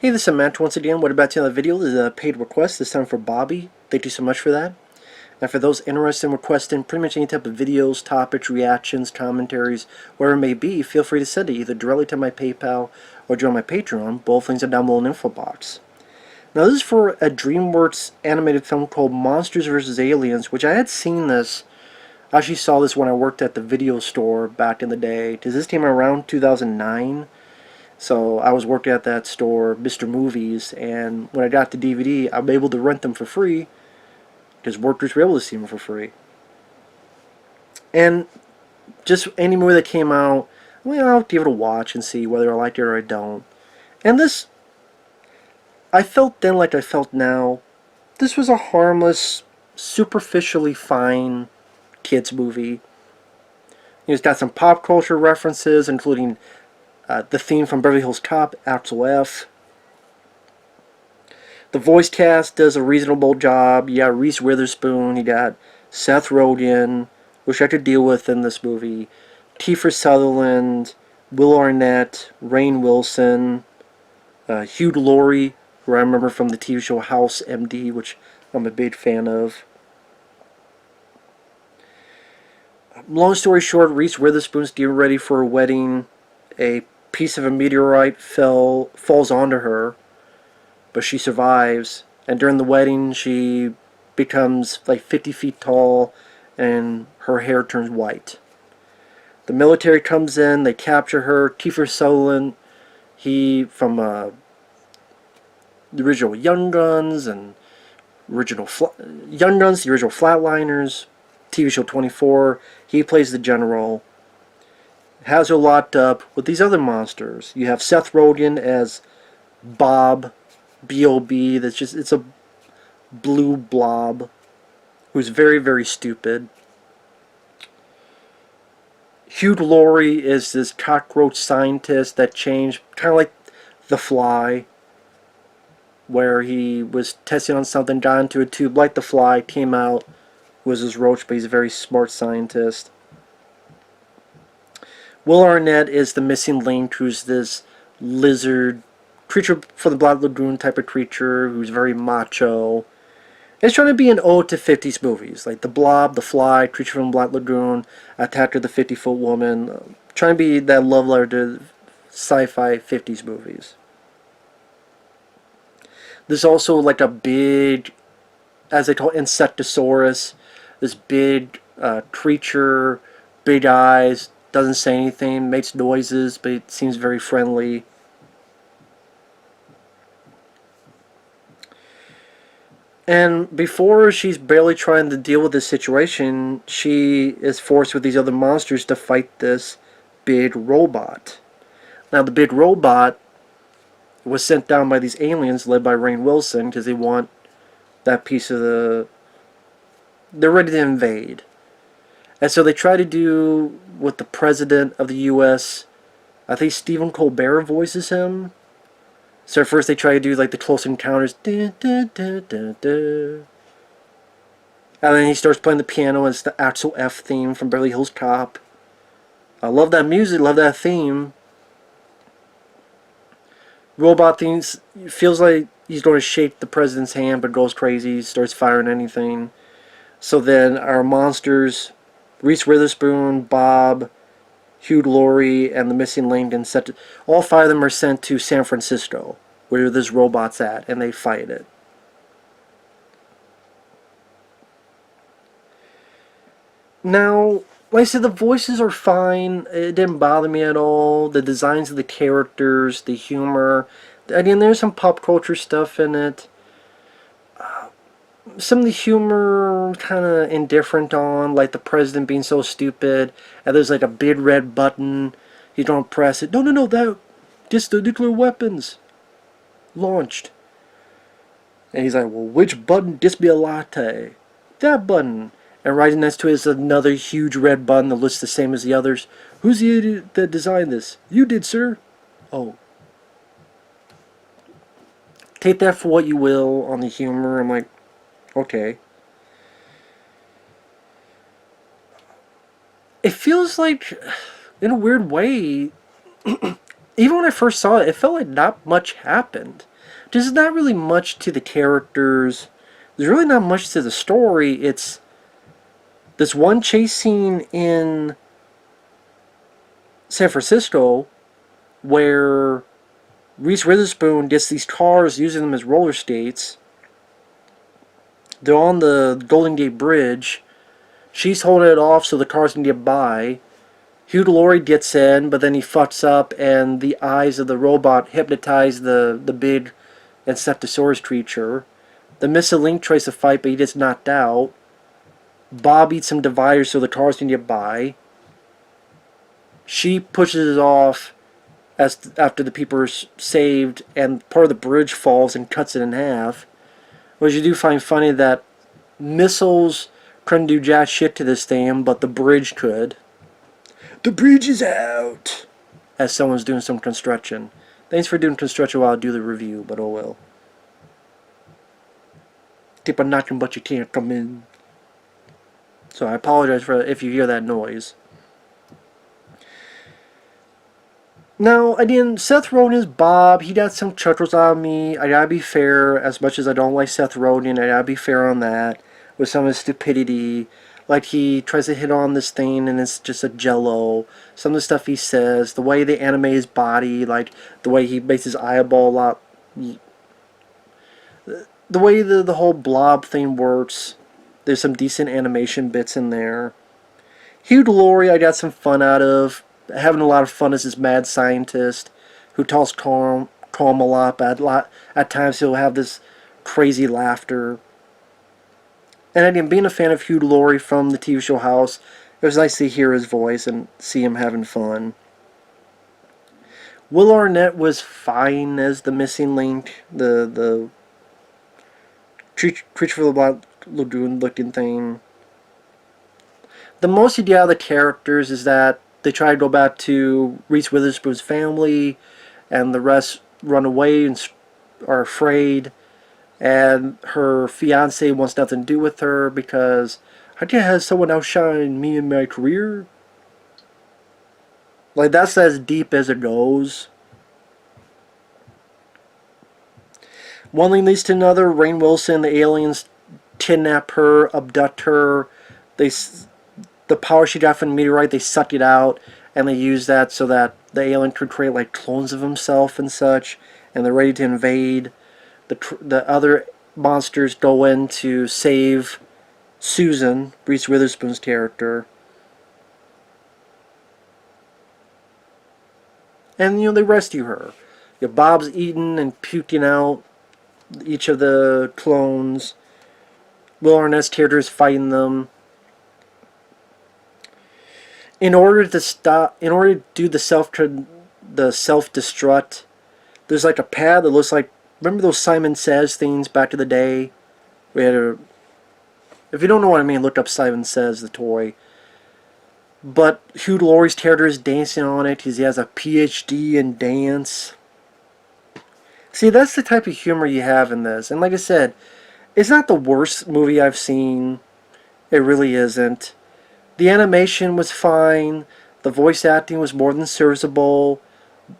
Hey, this is Matt once again. What about the video? This is a paid request, this time for Bobby. Thank you so much for that. And for those interested in requesting pretty much any type of videos, topics, reactions, commentaries, whatever it may be, feel free to send it either directly to my PayPal or join my Patreon. Both links are down below in the info box. Now this is for a DreamWorks animated film called Monsters vs. Aliens, which I had seen this. I actually saw this when I worked at the video store back in the day. This came around 2009. So I was working at that store, Mr. Movies, and when I got the DVD, I was able to rent them for free because workers were able to see them for free. And just any movie that came out, well, I'll give it a watch and see whether I like it or I don't. And this, I felt then like I felt now, this was a harmless, superficially fine kids movie. It's got some pop culture references, including the theme from Beverly Hills Cop, Axel F. The voice cast does a reasonable job. You got Reese Witherspoon, you got Seth Rogen, which I could deal with in this movie, Kiefer Sutherland, Will Arnett, Rainn Wilson, Hugh, Laurie, who I remember from the TV show House MD, which I'm a big fan of. Long story short, Reese Witherspoon's getting ready for a wedding. A piece of a meteorite falls onto her, but she survives. And during the wedding, she becomes like 50 feet tall, and her hair turns white. The military comes in, they capture her. Kiefer Sutherland, he from the original Young Guns and Young Guns, the original Flatliners, TV show 24. He plays the general. Has her locked up with these other monsters. You have Seth Rogen as Bob, B-O-B. That's just, it's a blue blob who's very, very stupid. Hugh, Laurie is this cockroach scientist that changed, kind of like The Fly, where he was testing on something, got into a tube like The Fly, came out, was his roach, but he's a very smart scientist. Will Arnett is the missing link, who's this lizard creature from the Black Lagoon type of creature who's very macho. It's trying to be an ode to 50s movies, like The Blob, The Fly, Creature from the Black Lagoon, Attack of the 50-Foot Woman. Trying to be that love letter to sci-fi 50s movies. There's also like a big, as they call it, Insectosaurus. This big creature, big eyes, doesn't say anything, makes noises, but it seems very friendly. And before she's barely trying to deal with this situation, she is forced with these other monsters to fight this big robot. Now the big robot was sent down by these aliens led by Rainn Wilson because they want that piece of the... They're ready to invade. And so they try to do what the president of the U.S., I think Stephen Colbert voices him. So at first they try to do like the Close Encounters. And then he starts playing the piano, and it's the Axel F theme from Beverly Hills Cop. I love that music, love that theme. Robot things, feels like he's going to shake the president's hand, but goes crazy, starts firing anything. So then our monsters, Reese Witherspoon, Bob, Hugh, Laurie, and the missing link, and all 5 of them are sent to San Francisco, where this robot's at, and they fight it. Now, like I said, the voices are fine. It didn't bother me at all. The designs of the characters, the humor. Again, there's some pop culture stuff in it. Some of the humor kind of indifferent on, like the president being so stupid, and there's like a big red button. You don't press it. No, that just the nuclear weapons launched. And he's like, well, which button? Just be a latte. That button. And right next to it is another huge red button that looks the same as the others. Who's the idiot that designed this? You did, sir. Oh. Take that for what you will on the humor. I'm like, okay. It feels like, in a weird way, even when I first saw it, it felt like not much happened. There's not really much to the characters. There's really not much to the story. It's this one chase scene in San Francisco where Reese Witherspoon gets these cars using them as roller skates. They're on the Golden Gate Bridge. She's holding it off so the cars can get by. Hugh Laurie gets in, but then he fucks up, and the eyes of the robot hypnotize the big Insectosaurus creature. The missing link tries to fight, but he gets knocked out. Bob eats some dividers so the cars can get by. She pushes it off after the people are saved, and part of the bridge falls and cuts it in half. Which you do find funny that missiles couldn't do jack shit to this thing, but the bridge could. The bridge is out! As someone's doing some construction. Thanks for doing construction while I do the review, but oh well. Keep on knocking, but you can't come in. So I apologize for if you hear that noise. Now, again, Seth Rogen's Bob, he got some chuckles out of me. I gotta be fair, as much as I don't like Seth Rogen, I gotta be fair on that. With some of his stupidity. Like, he tries to hit on this thing and it's just a jello. Some of the stuff he says, the way they animate his body, like, the way he makes his eyeball out. The way the whole blob thing works. There's some decent animation bits in there. Hugh Laurie, I got some fun out of. Having a lot of fun as this mad scientist who talks calm a lot, but at times he'll have this crazy laughter. And again, being a fan of Hugh Laurie from the TV show House, it was nice to hear his voice and see him having fun. Will Arnett was fine as the missing link, the creature from the Black Lagoon looking thing. The most you get out of the characters is that they try to go back to Reese Witherspoon's family, and the rest run away and are afraid. And her fiance wants nothing to do with her because I can't have someone outshine me in my career. Like, that's as deep as it goes. One thing leads to another. Rainn Wilson, the aliens kidnap her, abduct her. The power she got from the meteorite, they suck it out, and they use that so that the alien could create like clones of himself and such, and they're ready to invade. The other monsters go in to save Susan, Reese Witherspoon's character. And, they rescue her. Bob's eating and puking out each of the clones. Will Arnett's character is fighting them. In order to do the self-destruct, there's like a pad that looks like, remember those Simon Says things back in the day? If you don't know what I mean, look up Simon Says, the toy. But Hugh Laurie's character is dancing on it because he has a PhD in dance. See, that's the type of humor you have in this. And like I said, it's not the worst movie I've seen. It really isn't. The animation was fine. The voice acting was more than serviceable.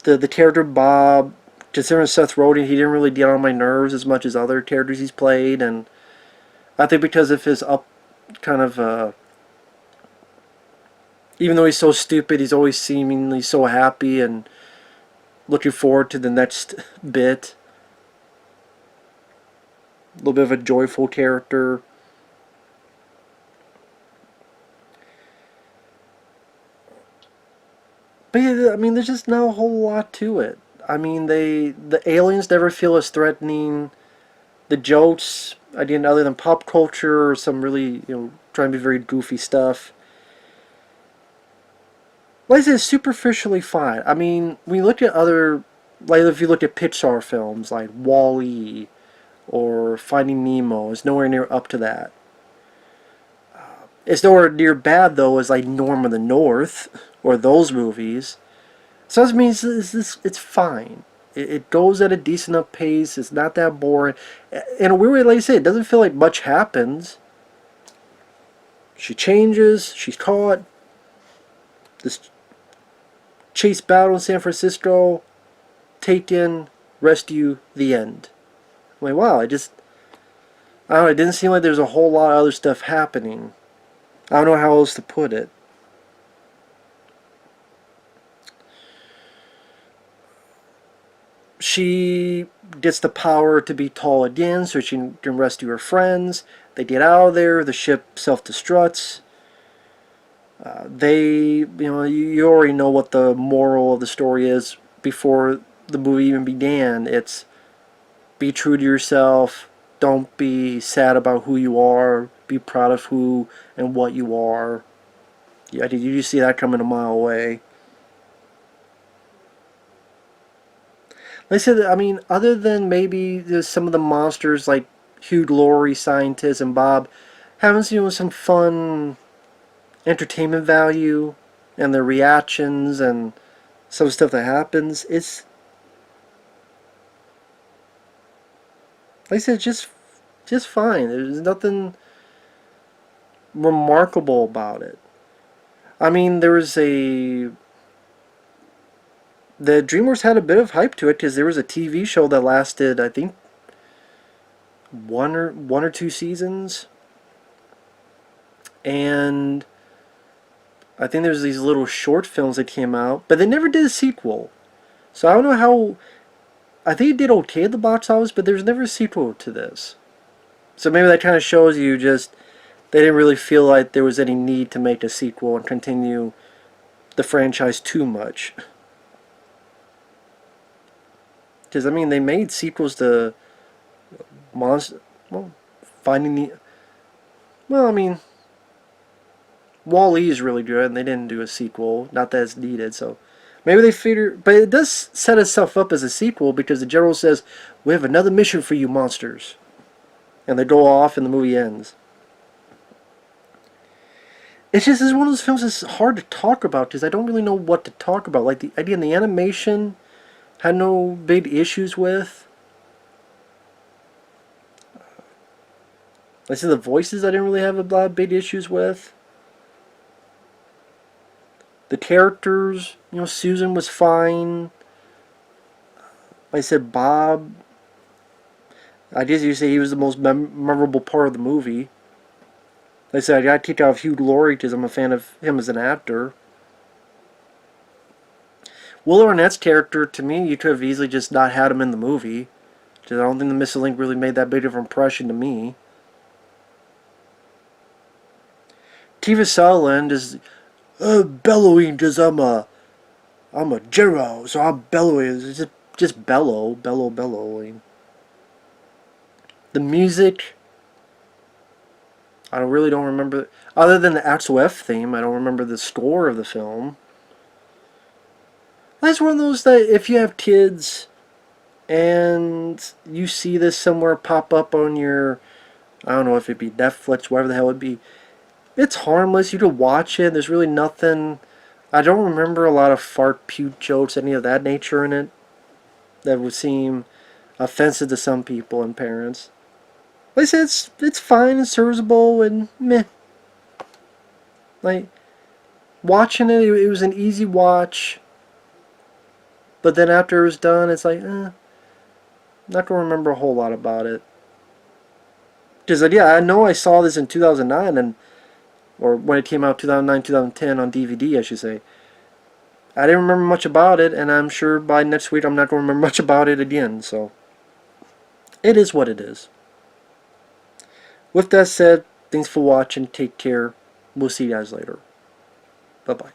The character Bob, considering Seth Rogen, he didn't really get on my nerves as much as other characters he's played. And I think because of his even though he's so stupid, he's always seemingly so happy and looking forward to the next bit. A little bit of a joyful character. But yeah, I mean, there's just not a whole lot to it. I mean, the aliens never feel as threatening. The jokes, again, other than pop culture or some really, trying to be very goofy stuff, like I said, it's superficially fine. I mean, when you look at other, like if you look at Pixar films like Wall-E or Finding Nemo, it's nowhere near up to that. It's nowhere near bad, though, as like Norm of the North or those movies. So that means it's fine. It goes at a decent enough pace. It's not that boring. In a weird way, like I say, it doesn't feel like much happens. She changes. She's caught. This chase battle in San Francisco, taken, rescue, the end. I'm like, wow, I don't know, it didn't seem like there was a whole lot of other stuff happening. I don't know how else to put it. She gets the power to be tall again so she can rescue her friends. They get out of there. The ship self-destructs. You already know what the moral of the story is before the movie even began. It's be true to yourself. Don't be sad about who you are. Be proud of who and what you are. Yeah, did you see that coming a mile away? Like I said, I mean, other than maybe there's some of the monsters like Hugh, Laurie, Scientist, and Bob, having some fun entertainment value and their reactions and some stuff that happens. It's like I said, just fine. There's nothing remarkable about it. I mean, the DreamWorks had a bit of hype to it because there was a TV show that lasted, I think, one or two seasons, and I think there's these little short films that came out, but they never did a sequel. So I don't know how. I think it did okay at the box office, but there's never a sequel to this. So maybe that kind of shows you just they didn't really feel like there was any need to make a sequel and continue the franchise too much. Because I mean, they made sequels to Monster. Well, Finding the. Well, I mean, Wall-E is really good, and they didn't do a sequel. Not that it's needed, so maybe they figure. But it does set itself up as a sequel because the general says, "We have another mission for you, monsters," and they go off, and the movie ends. It's one of those films that's hard to talk about because I don't really know what to talk about. Like the idea in the animation, had no big issues with. I said the voices I didn't really have a lot of big issues with. The characters, Susan was fine. Like I said, Bob, I guess you say he was the most memorable part of the movie. Like I said, I got kicked out of Hugh Laurie because I'm a fan of him as an actor. Will Arnett's character, to me, you could have easily just not had him in the movie. Because I don't think the Missing Link really made that big of an impression to me. Kiefer Sutherland is bellowing because I'm a general, so I'm bellowing. It's just bellowing. The music, I really don't remember. Other than the Axel F theme, I don't remember the score of the film. That's one of those that if you have kids and you see this somewhere pop up on your, I don't know if it'd be Netflix, whatever the hell it'd be, it's harmless. You could watch it. There's really nothing. I don't remember a lot of fart, puke jokes, any of that nature in it that would seem offensive to some people and parents. Like I said, it's fine and serviceable and meh. Like, watching it, it was an easy watch. But then after it was done, it's like, not going to remember a whole lot about it. Because, yeah, I know I saw this in 2009, or when it came out 2009, 2010 on DVD, I should say. I didn't remember much about it, and I'm sure by next week I'm not going to remember much about it again, so it is what it is. With that said, thanks for watching, take care, we'll see you guys later. Bye-bye.